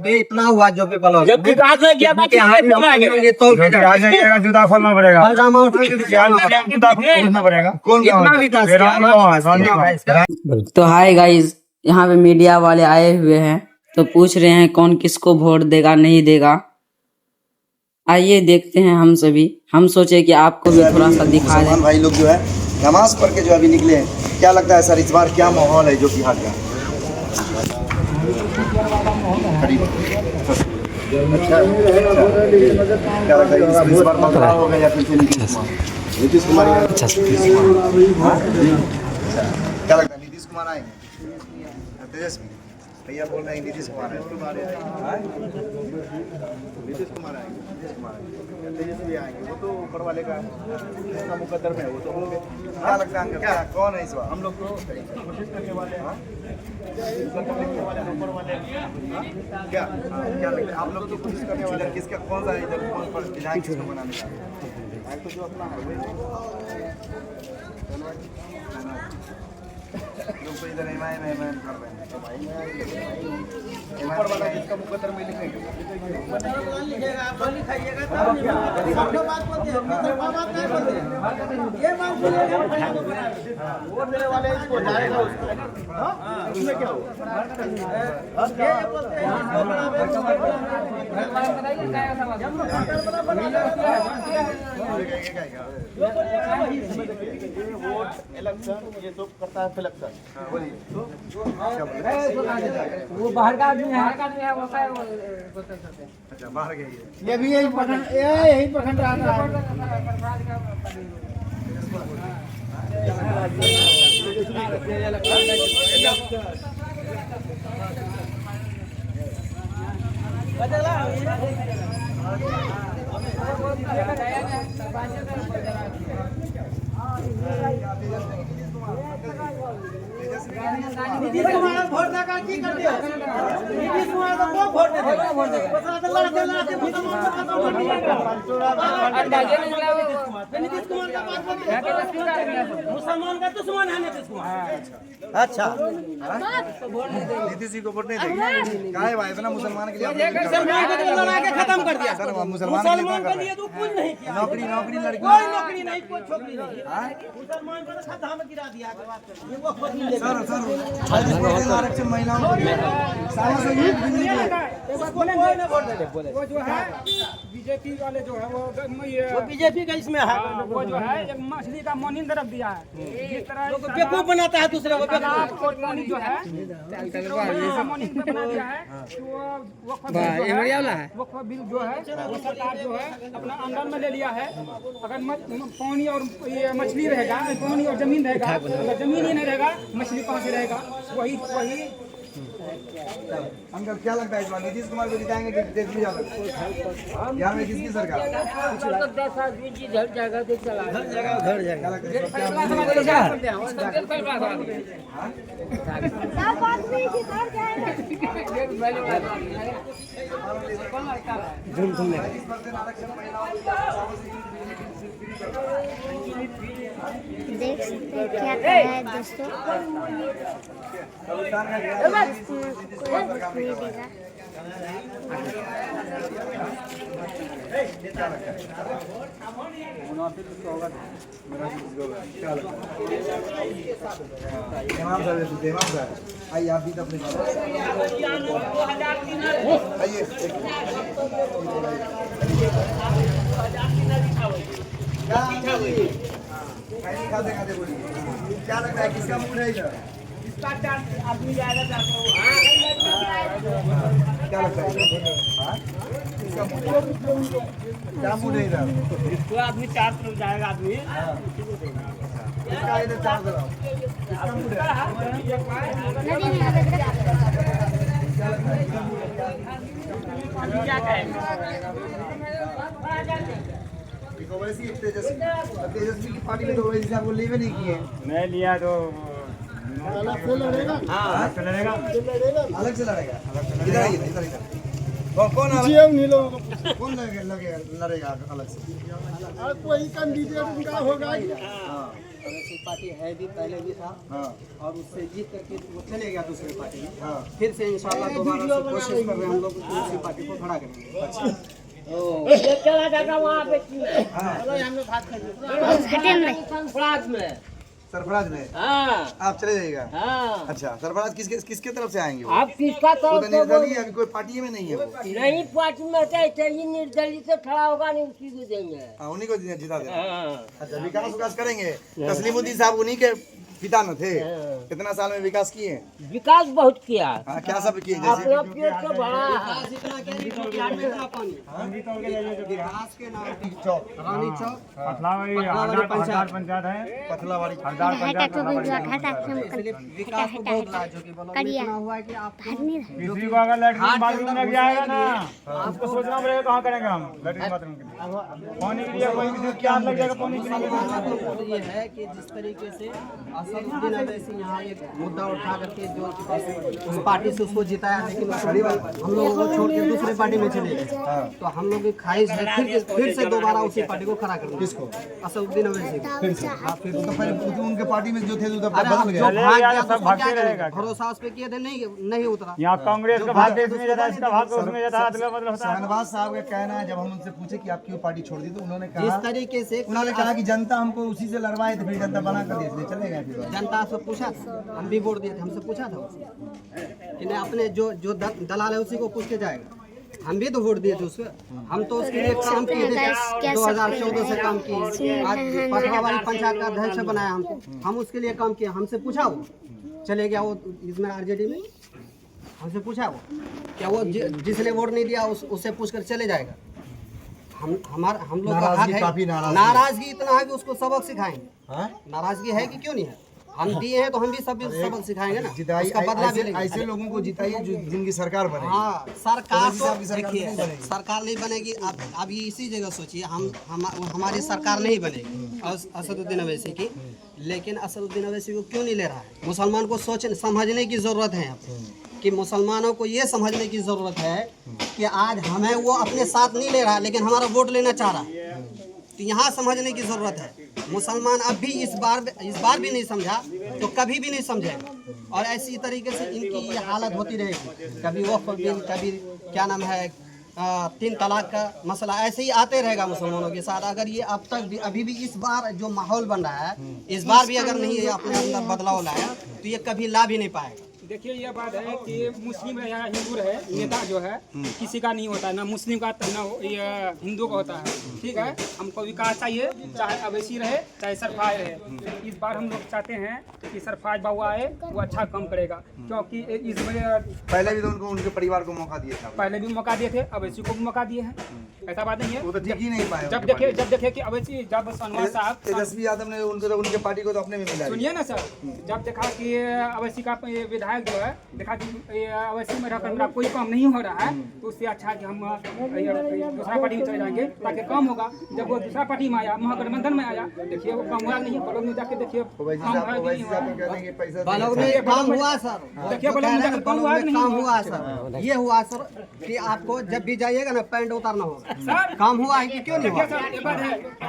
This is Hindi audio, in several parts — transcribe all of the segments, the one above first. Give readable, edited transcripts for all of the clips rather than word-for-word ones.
पे इतना हुआ जो पे पलो जब विकास में गया था तो जूता खोलना पड़ेगा, जूता खोलना पड़ेगा। इतना विकास किया। तो हाय गाइस, यहाँ पे मीडिया वाले आए हुए हैं तो पूछ रहे हैं कौन किसको वोट देगा नहीं देगा। आइए देखते हैं हम सभी। हम सोचे कि आपको भी थोड़ा सा दिखा दें। भाई लोग जो है नमाज पढ़ के जो अभी निकले हैं, क्या लगता है सर इस बार क्या माहौल है जो बिहार का? अच्छा, क्या लगता है इस बार बदलाव होगा या फिर नीतीश कुमार? अच्छा, क्या लगता है नीतीश कुमार आएंगे? तेजस्वी भैया बोल रहे हैं नीतीश कुमार आएंगे। नीतीश कुमार आएंगे, तेजस्वी आएंगे, वो तो ऊपर वाले का मुकद्दर में है, वो तो होंगे। क्या लगता है क्या कौन है इस बार? हम लोग तो कोशिश करने वाले हैं, ऊपर वाले क्या लगता है आप लोग तो कोशिश करने वाले? किसका कौन सा इधर कौन पर विधायक किसको बनाने का? तो जो अपना लोग तो इधर एमआईएम कर रहे हैं, ऊपर वाला जिसका मुकद्दर में लिखेंगे वोट देने वाले इसको जाएगा उसमें क्या वोट इलेक्शन ये तो करता है सिलेक्शन। वो बाहर का आदमी है, वो अच्छा बाहर गई है, ये भी यही पसंद आता है। नीतीश कुमार वोट लगा की कर दिया। नीतीश कुमार को वोट दे दे, मुसलमान को खत्म कर दिया। नीतीश कुमार का बात कर, मुसलमान का दुश्मन है नीतीश कुमार। अच्छा, नीतीश जी को वोट नहीं देंगे? कहा है भाई इतना मुसलमान के लिए मुसलमान को तो लड़ा के खत्म कर दिया। सर मुसलमान के लिए तो कुछ नहीं किया, नौकरी लड़की कोई नौकरी नहीं, कोई छोकरी नहीं। मुसलमान को खत्म में गिरा दिया। वो खुद नहीं लेगा। आरक्षण महिलाओं वो जो है बीजेपी वाले जो है वो बीजेपी का इसमें है। वो जो है एक मछली का मोनिन तरफ दिया है। जिस तरह बेवकूफ बनाता है दूसरे को, बेवकूफ मोनी जो है मोनिन पे बना दिया है। वो बिल जो है वो सरकार जो है अपना अंदर में ले लिया है। अगर पानी और ये मछली रहेगा, पानी और जमीन रहेगा, अगर जमीन ही नहीं रहेगा मछली कहाँ से रहेगा? वही अंकल क्या लगता है इस बार नीतीश कुमार को जिताएंगे कि तेजस्वी यादव? यहाँ में किसकी सरकार? देख सकते हैं क्या कर रहा है दोस्तों। आइए आप भी तो अपने आइए खाते बोलिए क्या लगता है किसका मूड है इधर? आदमी जाएगा। क्या लगता है किसका मूड है? क्या मूड है इधर? इसको आदमी चार तरफ जाएगा आदमी। इसका इधर चार तरफ किसका मूड है? क्या कहेंगे? तेजस्वी की पार्टी में तो वैसे आपको लेवे नहीं किए? नहीं लिया तो अलग से लड़ेगा। अलग से लड़ेगा। इधर कौन अलग? कौन लड़ेगा अलग से? कोई कैंडिडेट उनका होगा ही। वैसी पार्टी है भी, पहले भी था हाँ और उससे जीत करके वो चले गया दूसरी पार्टी में। हाँ फिर से इंशाल्लाह दोबारा से कोशिश कर रहे हैं हम लोग दूसरी पार्टी को खड़ा करेंगे। सरफराज में आप चले जाइएगा। अच्छा, सरफराज किसके तरफ से आएंगे? आप किसका वो तो निर्दलीय है, अभी कोई पार्टी में नहीं है वो। नहीं पार्टी में चाहिए निर्दलीय से खड़ा होगा नहीं उसी को देंगे। हाँ, उन्हीं को जिता देना। अच्छा, विकास करेंगे। तस्लीमुद्दीन साहब उन्हीं के पिता न थे? कितना साल में विकास किए? विकास बहुत किया। हाँ, क्या सब किए? अपना पेट तो बड़ा है। विकास के नाम पे चौक, रानी चौक, पथलावाड़ी हरदार पंचायत है। पथलावाड़ी हरदार पंचायत इसलिए विकास को बहुत रहा है, जो कि ब्लॉक में इतना हुआ है कि आप किसी को अगर लैट्रिन बाथरूम में भी आएगा ना, उसको सोचना पड़ेगा कहाँ करेंगे हम लैट्रिन बाथरूम के लिए। पानी के लिए कोई भी क्या लग जाएगा पानी के लिए। ये है कि जिस तरीके से असदुद्दीन अवैसी यहाँ एक मुद्दा उठा करके जो उस पार्टी से उसको जिताया, लेकिन हम लोगों को छोड़ के दूसरे पार्टी में चले गए। तो हम लोग की ख्वाहिश है फिर से दोबारा उसी पार्टी को खड़ा करना। किसको? असदुद्दीन अवैसी को। फिर से तो पहले उनके पार्टी में जो थे उधर बदल गए। भरोसा उस पे किए थे, नहीं उतरा। यहाँ कांग्रेस का भाग इसमें जाता है, इसका भाग उसमें जाता है, अदला बदल होता है। शहनवाज साहब का कहना है, जब हम उनसे पूछे कि आप क्यों पार्टी छोड़ दी, तो उन्होंने जिस कहा तरीके से कि जनता हमको उसी से लड़वाए थे, फिर जनता बना कर दी, इसलिए चले गए। फिर जनता से पूछा था, हम भी वोट दिए थे, हमसे पूछा था कि नहीं अपने जो दलाल है उसी को पूछ के जाएगा। हम भी तो वोट दिए थे उसको, हम तो उसके लिए काम किए थे, 2014 से काम किए। आज पटवावाड़ी पंचायत का अध्यक्ष बनाया हमको, हम उसके लिए काम किए। हमसे पूछा वो चले गया, वो इसमें आरजेडी में हमसे पूछा वो क्या वो जिसने वोट नहीं दिया उससे पूछ कर चले जाएगा। हम लोग का हक है। नाराजगी इतना है कि उसको सबक सिखाएंगे। नाराजगी है कि क्यों नहीं है? हम दिए हैं तो हम भी सबक सिखाएंगे ना, उसका बदला भी लेंगे। ऐसे लोगों को जिताइए जिनकी सरकार बने। हाँ, सरकार तो देखिए, सरकार नहीं बनेगी। आप इसी जगह सोचिए, हमारी सरकार नहीं बनेगी असदुद्दीन अवैसी की, लेकिन असदुद्दीन अवैसी को क्यों नहीं ले रहा है? मुसलमान को समझने की जरूरत है कि मुसलमानों को ये समझने की जरूरत है कि आज हमें वो अपने साथ नहीं ले रहा, लेकिन हमारा वोट लेना चाह रहा है। तो यहाँ समझने की जरूरत है। मुसलमान अब भी इस बार भी नहीं समझा तो कभी भी नहीं समझेगा, और ऐसी तरीके से इनकी ये हालत होती रहेगी। कभी वक्फ बिल, कभी क्या नाम है 3 तलाक का मसला, ऐसे ही आते रहेगा मुसलमानों के साथ। अगर ये अब तक भी अभी भी इस बार जो माहौल बन रहा है, इस बार भी अगर नहीं अपने अंदर बदलाव लाया तो ये कभी ला भी नहीं पाएगा। देखिए ये बात है कि मुस्लिम है या हिंदू है, नेता जो है किसी का नहीं होता है, ना मुस्लिम का ना ये हिंदू का होता है। ठीक है, हमको विकास चाहिए, चाहे अवैसी रहे चाहे सरफराज रहे। इस बार हम लोग चाहते हैं कि सरफराज बाबू आए, वो अच्छा काम करेगा, क्योंकि इसमें पहले भी तो उनके परिवार को मौका दिया था। पहले भी मौका दिए थे, अवैसी को भी मौका दिए हैं। ऐसा बात नहीं है, वो तो जीत ही नहीं पाए। जब देखे कि अवैसी, जब शहनवाज साहब तेजस्वी यादव ने उनके पार्टी को तो अपने में मिला। सुनिए ना सर, जब देखा कि अवैसी का विधायक जो है, देखा कि अवैसी में रहकर मेरा कोई काम नहीं हो रहा है, तो उससे अच्छा कि हम दूसरा पार्टी में चले जाएंगे ताकि काम होगा। जब वो दूसरा पार्टी में आया, महागठबंधन में आया, देखिए वो काम हुआ नहीं। बलोग में जाके देखिए काम हुआ नहीं हुआ। बलोग में काम हुआ सर, देखिए बलोग में जाकर काम हुआ नहीं हुआ सर। ये हुआ सर कि आपको जब भी जाइएगा ना पैंट उतारना होगा। काम हुआ है कि क्यों नहीं हुआ?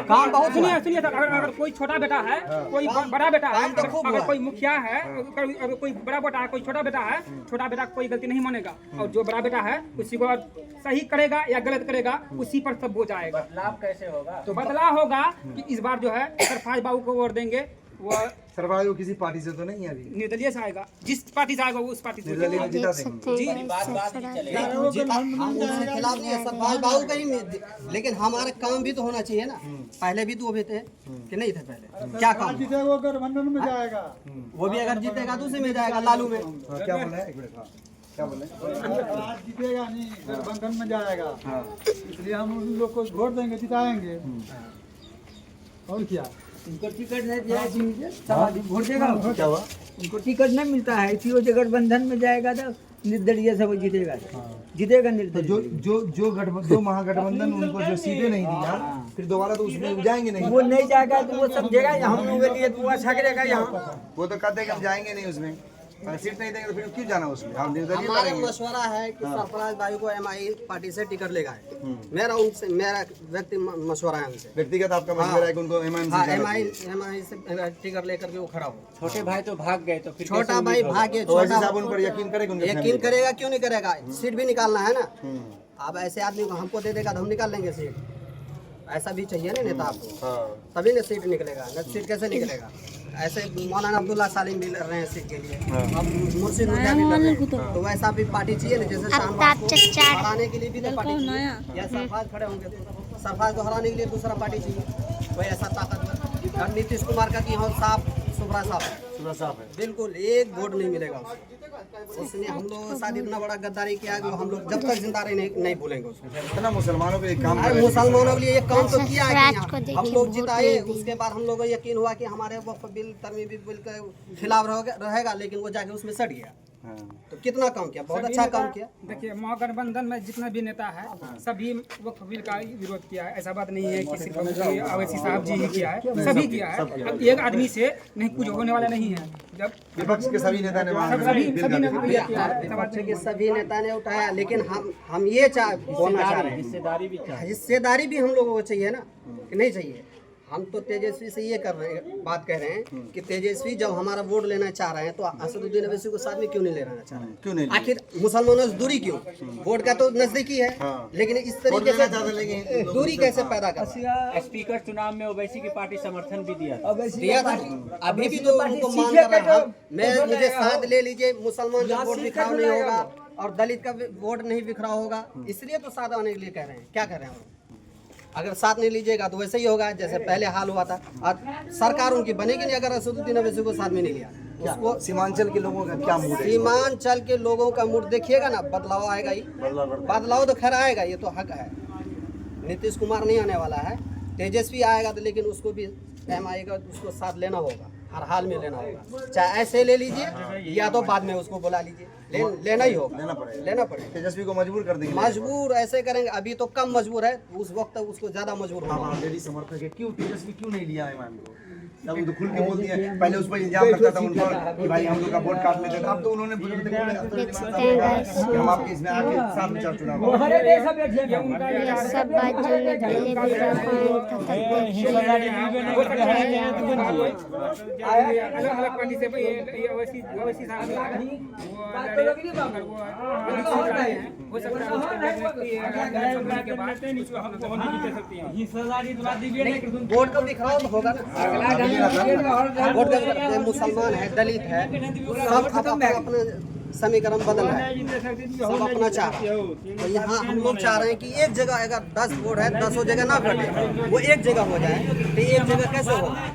काम बहुत सुनिए सर, अगर कोई छोटा बेटा है, कोई बड़ा बेटा है, अगर कोई मुखिया है, अगर कोई बड़ा बेटा है, कोई छोटा बेटा है, छोटा बेटा कोई गलती नहीं मानेगा, और जो बड़ा बेटा है उसी को सही करेगा या गलत करेगा उसी पर सब बोझ आएगा। बदलाव कैसे होगा? तो बदलाव होगा कि इस बार जो है सरफराज बाबू को वोट देंगे। वो सरफराज वो किसी पार्टी से तो नहीं है, अभी निर्दलीय से आएगा, जिस पार्टी से आएगा वो उस पार्टी से जिता देंगे। खिलाफ नहीं है सरफराज बाबू का ही, लेकिन हमारा काम भी तो होना चाहिए ना। पहले भी तो वो भी थे कि नहीं थे? पहले क्या काम? वो गठबंधन में जाएगा, वो भी अगर जीतेगा तो उसी में जाएगा, लालू में। क्या बोल रहे हैं? एक मिनट, क्या बोल रहे हैं? आज जीतेगा नहीं, गठबंधन में जाएगा, इसलिए हम उन लोग को वोट देंगे, जिताएंगे। और क्या उनको टिकट नहीं दिया, वोट देगा। क्या हुआ? उनको टिकट नहीं मिलता है, इसी वजह गठबंधन में जाएगा तो निर्दलीय से वो जीतेगा, जीतेगा निर्दलीय। जो महागठबंधन उनको जो सीटें नहीं दिया, फिर दोबारा तो उसमें जाएंगे नहीं। वो नहीं जाएगा तो वो समझेगा हम लोगों के लिए तो वो अच्छा करेगा। यहाँ वो तो कहते हैं कि हम जाएंगे नहीं उसमें। अगर सीट नहीं देंगे तो फिर क्यों जाना उसमें? हम निर्दलीय हमारा करेंगे। मशवरा है कि सरफराज भाई को एमआई पार्टी से टिकट लेगा मेरा व्यक्ति मशवरा है उनसे। व्यक्तिगत आपका मशवरा है कि उनको एमआई से टिकट लेकर के वो खड़ा हो। छोटे भाई तो भाग गए तो फिर छोटा भाई भागे, तो वैसे साहब उन पर यकीन करेंगे? उनके यकीन करेगा क्यों नहीं करेगा? सीट भी निकालना है ना। अब ऐसे आदमी को हमको दे देगा तो हम निकाल लेंगे सीट। ऐसा भी चाहिए ना नेता आपको, तभी ना सीट निकलेगा। न सीट कैसे निकलेगा? ऐसे मौलाना अब्दुल्ला सालिम भी लड़ रहे हैं सीट के लिए, अब मुर्शिद मुर्जा भी लड़ रहे हैं। तो वैसा भी पार्टी चाहिए ना, जैसे शाहनवाज को हराने के लिए भी तो पार्टी चाहिए। या सरफराज खड़े होंगे तो सरफराज को हराने के लिए दूसरा पार्टी चाहिए, कोई ऐसा ताकतवर। और नीतीश कुमार का कि यहाँ साफ सुथरा साफ है, बिल्कुल एक वोट नहीं मिलेगा उसको। उसने हम लोग साथ इतना बड़ा गद्दारी किया कि हम लोग जब तक जिंदा रहे नहीं भूलेंगे उसको। इतना मुसलमानों पे एक काम अरे मुसलमानों के लिए एक काम तो किया है कि हम लोग जिताए, उसके बाद हम लोगों को यकीन हुआ कि हमारे वक्फ बिल तरमीमी बिल के खिलाफ रहेगा, लेकिन वो जाके उसमें सट गया। तो कितना काम किया, बहुत अच्छा काम किया। देखिए महागठबंधन में जितना भी नेता है सभी वक्फ बिल का विरोध किया है। ऐसा बात नहीं है कि सिर्फ अवैसी साहब जी ही किया है, सभी किया है। अब एक आदमी से नहीं कुछ होने वाला नहीं है। जब विपक्ष के सभी नेता ने सभी नेता ने उठाया, लेकिन हम ये बोलना चाह रहे हैं हिस्सेदारी भी हम लोगों को चाहिए ना, कि नहीं चाहिए? हम तो तेजस्वी से ये बात कह रहे हैं कि तेजस्वी जब हमारा वोट लेना चाह रहे हैं तो असदुद्दीन अवैसी को साथ में क्यों नहीं लेना चाह रहे हैं? क्यों नहीं? आखिर मुसलमानों से दूरी क्यों? वोट का तो नजदीकी है, लेकिन इस तरीके से दूरी कैसे पैदा कर? स्पीकर चुनाव में ओवैसी की पार्टी समर्थन भी दिया था। अभी भी तो उनको मान कर रहे हैं। मुझे साथ ले लीजिए, मुसलमान का वोट बिखराव नहीं होगा और दलित का वोट नहीं बिखराव होगा, इसलिए तो साथ आने के लिए कह रहे हैं। क्या कह रहे हैं? अगर साथ नहीं लीजिएगा तो वैसे ही होगा जैसे पहले हाल हुआ था। और सरकार उनकी बनेगी नहीं अगर असदुद्दीन अवैसी को साथ में नहीं लिया। उसको सीमांचल के लोगों का क्या मूड है? सीमांचल के लोगों का मूड देखिएगा ना, बदलाव आएगा ही। बदलाव तो खैर आएगा, ये तो हक है। नीतीश कुमार नहीं आने वाला है, तेजस्वी आएगा तो, लेकिन उसको भी एमआई का उसको साथ लेना होगा, हर हाल में लेना होगा। चाहे ऐसे ले लीजिए या तो बाद में उसको बुला लीजिए, लेना ही होगा, लेना पड़ेगा। तेजस्वी को मजबूर कर देंगे? मजबूर ऐसे करेंगे, अभी तो कम मजबूर है, उस वक्त उसको ज्यादा मजबूर होगा। लेडी समर्थक है, क्यों तेजस्वी क्यों नहीं लिया है? तब तो खुल के बोल दिया। पहले उस पर इल्जाम लगता था उन पर कि भाई हम लोग का वोट काट लेते थे। अब तो उन्होंने हम आपके इसमें आके साथ में चुनाव सब बात जो अलग अलग पार्टी से अवैसी साहब हो सकता है वोट का बिखराव होगा ना। वोट का मुसलमान है, दलित है, सब अपना समीकरण बदल रहा है, सब अपना चाह रहे हैं। तो यहाँ हम लोग चाह रहे हैं कि एक जगह अगर 10 वोट है 10 जगह ना घटे, वो एक जगह हो जाए। तो एक जगह कैसे होगा?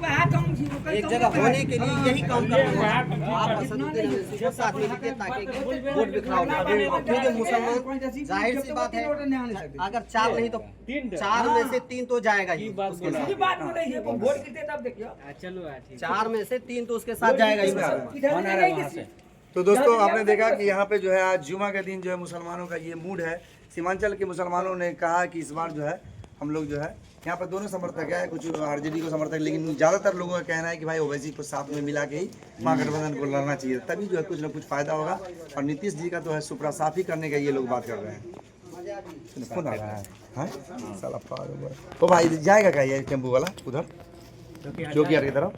एक जगह होने के लिए यही काम करना होगा। आप असदुद्दीन अवैसी को साथ में लीजिए ताकि वोट बिखराव ना हो। क्योंकि मुसलमान जाहिर सी बात है, अगर 4 नहीं तो 4 में से 3 तो जाएगा ही उसके साथ। 4 में से 3 तो उसके साथ जाएगा ही। तो दोस्तों आपने देखा कि यहाँ पे जो है आज जुमा के दिन जो है मुसलमानों का ये मूड है। सीमांचल के मुसलमानों ने कहा कि इस बार जो है हम लोग जो है यहाँ पर दोनों समर्थक है, कुछ आरजेडी को समर्थक, लेकिन ज़्यादातर लोगों का कहना है कि भाई ओवैसी को साथ में मिला के ही महागठबंधन को लड़ना चाहिए, तभी जो है कुछ ना कुछ फायदा होगा। और नीतीश जी का तो है सुपरा साफी करने का ये लोग बात कर रहे हैं। कौन आ रहा है? साला पागल। तो भाई जाएगा क्या ये टेम्पू वाला उधर चौकीयार की तरफ?